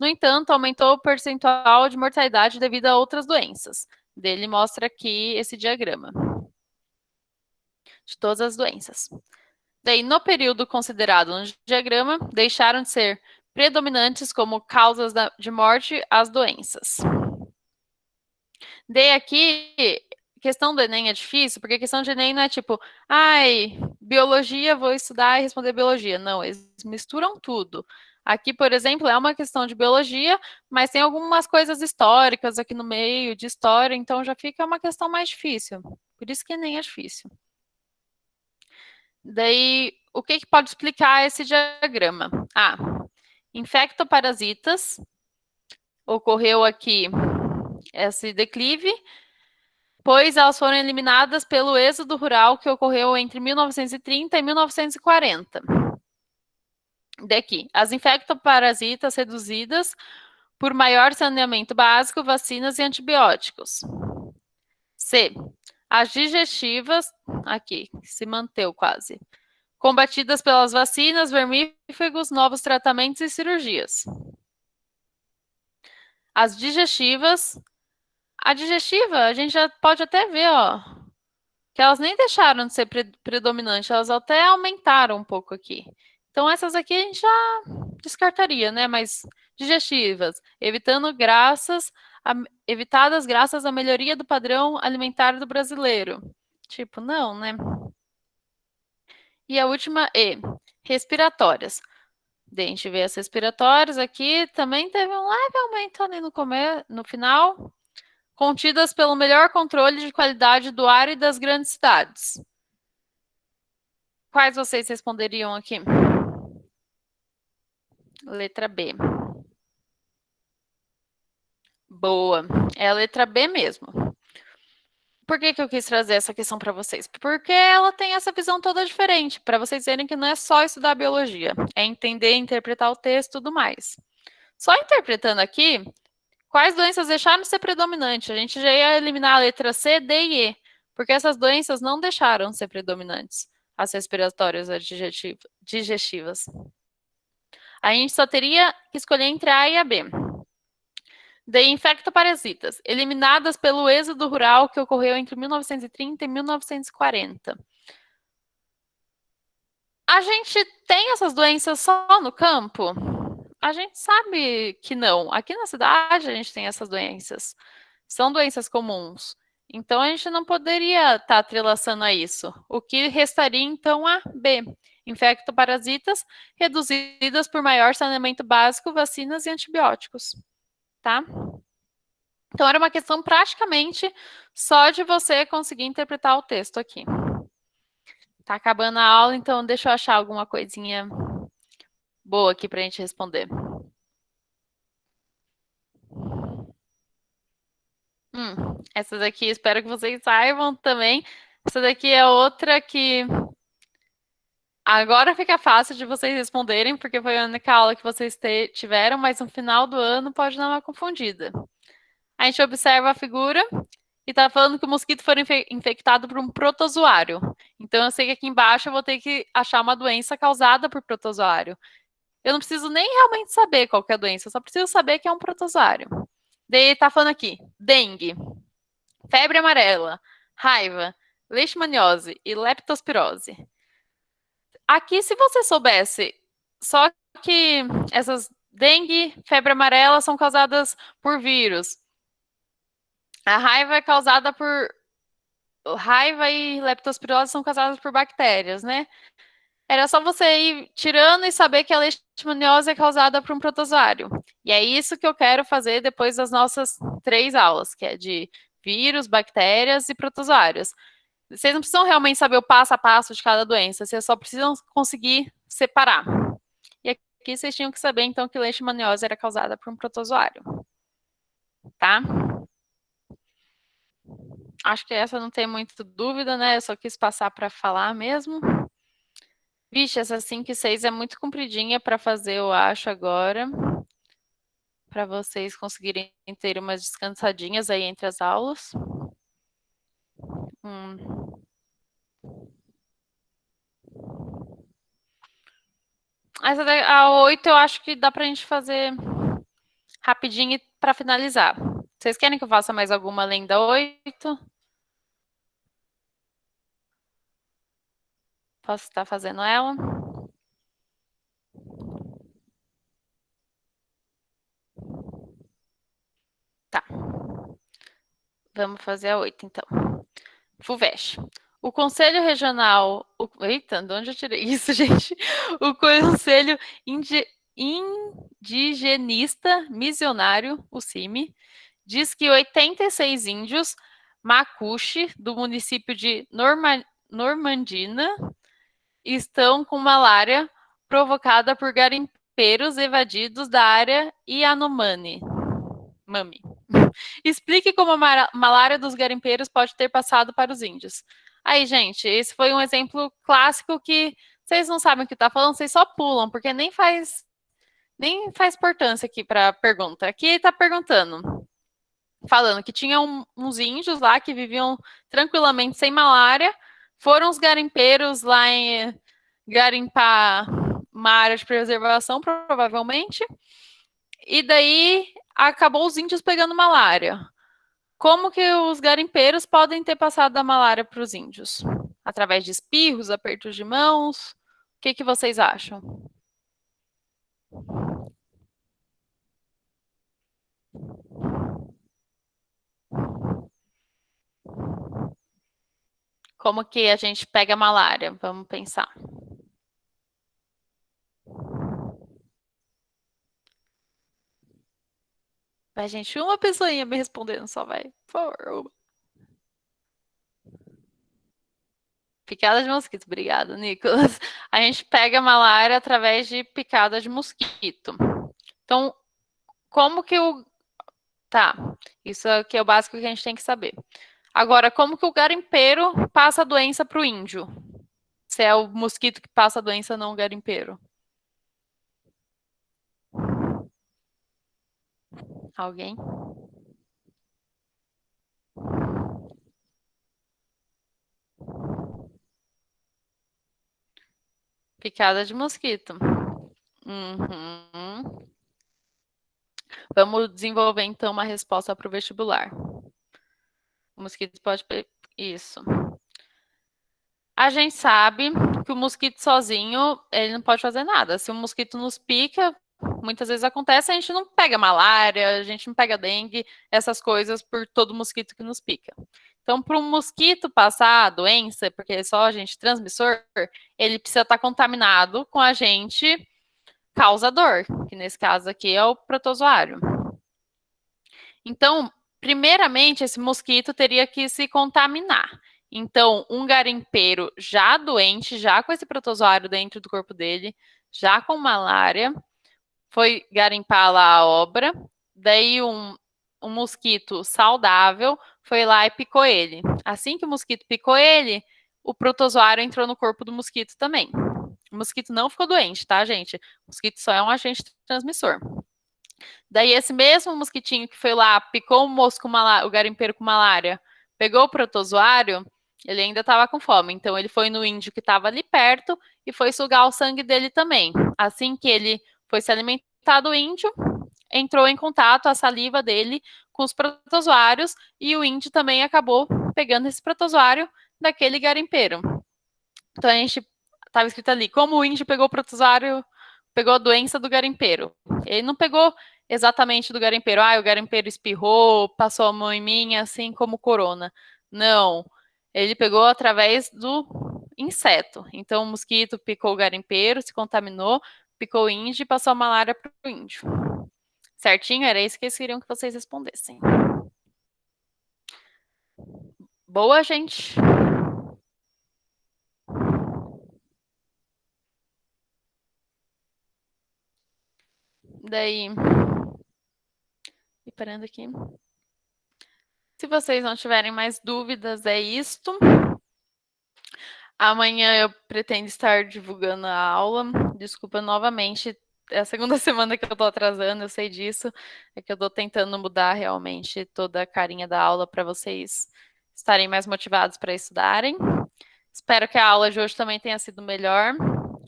No entanto, aumentou o percentual de mortalidade devido a outras doenças. Dele mostra aqui esse diagrama de todas as doenças. Daí, no período considerado no diagrama, deixaram de ser predominantes como causas de morte as doenças. Daí aqui, questão do Enem é difícil, porque a questão de Enem não é tipo, ai, biologia, vou estudar e responder biologia. Não, eles misturam tudo. Aqui, por exemplo, é uma questão de biologia, mas tem algumas coisas históricas aqui no meio, de história, então já fica uma questão mais difícil. Por isso que Enem é difícil. Daí, o que pode explicar esse diagrama? Ah, infectoparasitas, ocorreu aqui esse declive, pois elas foram eliminadas pelo êxodo rural que ocorreu entre 1930 e 1940. Daqui, as infectoparasitas reduzidas por maior saneamento básico, vacinas e antibióticos. C. As digestivas, aqui, se manteve quase, combatidas pelas vacinas, vermífugos, novos tratamentos e cirurgias. As digestivas, a digestiva, a gente já pode até ver, ó, que elas nem deixaram de ser predominantes, elas até aumentaram um pouco aqui. Então, essas aqui a gente já descartaria, né? Mas digestivas, evitadas graças à melhoria do padrão alimentar do brasileiro. Tipo, não, né? E a última E, respiratórias. A gente vê as respiratórias aqui, também teve um leve aumento ali no final, contidas pelo melhor controle de qualidade do ar e das grandes cidades. Quais vocês responderiam aqui? Letra B. Boa. É a letra B mesmo. Por que eu quis trazer essa questão para vocês? Porque ela tem essa visão toda diferente, para vocês verem que não é só estudar biologia, é entender, interpretar o texto e tudo mais. Só interpretando aqui, quais doenças deixaram de ser predominantes? A gente já ia eliminar a letra C, D e E. porque essas doenças não deixaram de ser predominantes, as respiratórias digestivas. A gente só teria que escolher entre a e a B. De infectoparasitas, eliminadas pelo êxodo rural que ocorreu entre 1930 e 1940. A gente tem essas doenças só no campo? A gente sabe que não. Aqui na cidade a gente tem essas doenças. São doenças comuns. Então a gente não poderia estar atrelaçando a isso. O que restaria então a B. Infectoparasitas reduzidas por maior saneamento básico, vacinas e antibióticos. Tá? Então era uma questão praticamente só de você conseguir interpretar o texto aqui. Tá acabando a aula, então deixa eu achar alguma coisinha boa aqui para a gente responder. Essa daqui espero que vocês saibam também. Essa daqui é outra que agora fica fácil de vocês responderem, porque foi a única aula que vocês tiveram, mas no final do ano pode dar uma confundida. A gente observa a figura e está falando que o mosquito foi infectado por um protozoário. Então eu sei que aqui embaixo eu vou ter que achar uma doença causada por protozoário. Eu não preciso nem realmente saber qual que é a doença, eu só preciso saber que é um protozoário. Daí está falando aqui: dengue, febre amarela, raiva, leishmaniose e leptospirose. Aqui, se você soubesse só que essas dengue, febre amarela são causadas por vírus, a raiva é causada por raiva e leptospirose são causadas por bactérias, né? Era só você ir tirando e saber que a leishmaniose é causada por um protozoário. E é isso que eu quero fazer depois das nossas 3 aulas, que é de vírus, bactérias e protozoários. Vocês não precisam realmente saber o passo a passo de cada doença, vocês só precisam conseguir separar. E aqui vocês tinham que saber, então, que leishmaniose era causada por um protozoário. Tá? Acho que essa não tem muita dúvida, né? Eu só quis passar para falar mesmo. Vixe, essa 5 e 6 é muito compridinha para fazer, eu acho, agora. Para vocês conseguirem ter umas descansadinhas aí entre as aulas. Essa a 8 eu acho que dá pra gente fazer rapidinho para finalizar. Vocês querem que eu faça mais alguma além da 8? Posso estar fazendo ela? Tá. Vamos fazer a 8, então. FUVEST. O Conselho Regional. Eita, de onde eu tirei isso, gente? O Conselho Indigenista Missionário, o CIMI, diz que 86 índios Macuxi, do município de Normandina, estão com malária provocada por garimpeiros evadidos da área Yanomami. Mami. Explique como a malária dos garimpeiros pode ter passado para os índios. Aí, gente, esse foi um exemplo clássico que vocês não sabem o que está falando, vocês só pulam, porque nem faz importância aqui para a pergunta. Aqui está perguntando, falando que tinha uns índios lá que viviam tranquilamente sem malária, foram os garimpeiros lá em garimpar uma área de preservação, provavelmente, e daí acabou os índios pegando malária. Como que os garimpeiros podem ter passado a malária para os índios? Através de espirros, apertos de mãos? O que vocês acham? Como que a gente pega a malária? Vamos pensar. Vai, gente, uma pessoinha me respondendo só, vai. Por favor, uma. Picada de mosquito. Obrigada, Nicolas. A gente pega a malária através de picada de mosquito. Então, como que o... Tá, isso aqui é o básico que a gente tem que saber. Agora, como que o garimpeiro passa a doença para o índio? Se é o mosquito que passa a doença, não o garimpeiro. Alguém? Picada de mosquito. Uhum. Vamos desenvolver então uma resposta para o vestibular. O mosquito pode. Isso. A gente sabe que o mosquito sozinho, ele não pode fazer nada. Se o mosquito nos pica, muitas vezes acontece, a gente não pega malária, a gente não pega dengue, essas coisas por todo mosquito que nos pica. Então, para um mosquito passar a doença, porque é só agente transmissor, ele precisa estar contaminado com agente causador, que nesse caso aqui é o protozoário. Então, primeiramente, esse mosquito teria que se contaminar. Então, um garimpeiro já doente, já com esse protozoário dentro do corpo dele, já com malária, foi garimpar lá a obra. Daí, um mosquito saudável foi lá e picou ele. Assim que o mosquito picou ele, o protozoário entrou no corpo do mosquito também. O mosquito não ficou doente, tá, gente? O mosquito só é um agente transmissor. Daí esse mesmo mosquitinho que foi lá, picou o mosco, o garimpeiro com malária, pegou o protozoário, ele ainda estava com fome. Então ele foi no índio que estava ali perto e foi sugar o sangue dele também. Assim que ele foi se alimentar do índio, entrou em contato a saliva dele com os protozoários e o índio também acabou pegando esse protozoário daquele garimpeiro. Então a gente estava escrito ali, como o índio pegou o protozoário, pegou a doença do garimpeiro. Ele não pegou exatamente do garimpeiro. Ah, o garimpeiro espirrou, passou a mão em mim, assim como corona. Não. Ele pegou através do inseto. Então, o mosquito picou o garimpeiro, se contaminou, picou o índio e passou a malária para o índio. Certinho? Era isso que eles queriam que vocês respondessem. Boa, gente. Daí, e parando aqui. Se vocês não tiverem mais dúvidas, é isto. Amanhã eu pretendo estar divulgando a aula. Desculpa novamente, é a segunda semana que eu tô atrasando, eu sei disso. É que eu tô tentando mudar realmente toda a carinha da aula para vocês estarem mais motivados para estudarem. Espero que a aula de hoje também tenha sido melhor,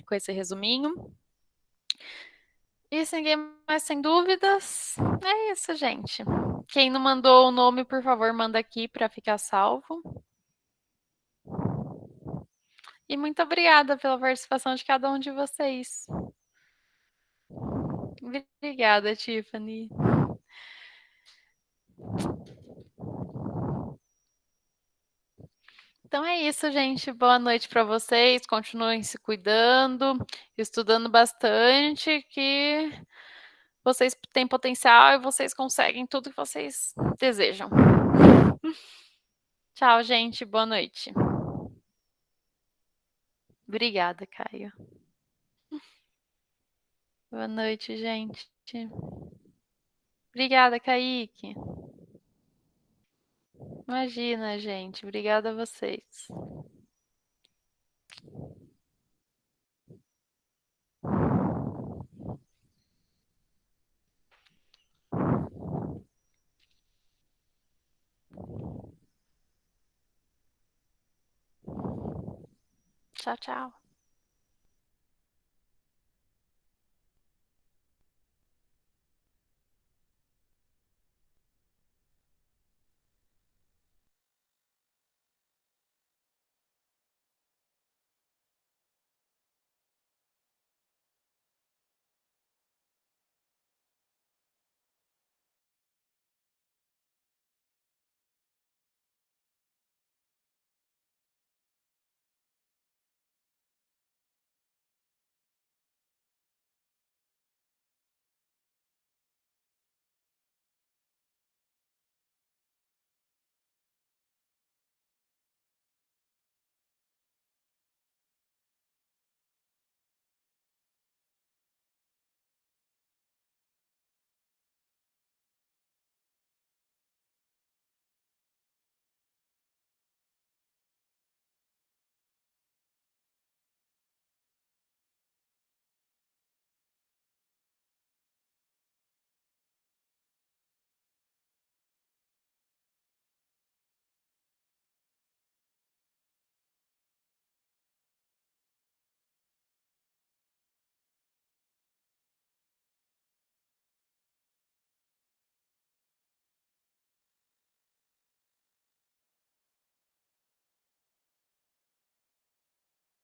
com esse resuminho. E se ninguém mais tem dúvidas, é isso, gente. Quem não mandou o nome, por favor, manda aqui para ficar salvo. E muito obrigada pela participação de cada um de vocês. Obrigada, Tiffany. Então é isso, gente. Boa noite para vocês. Continuem se cuidando, estudando bastante, que vocês têm potencial e vocês conseguem tudo que vocês desejam. Tchau, gente. Boa noite. Obrigada, Caio. Boa noite, gente. Obrigada, Kaique. Imagina, gente. Obrigada a vocês. Tchau, tchau.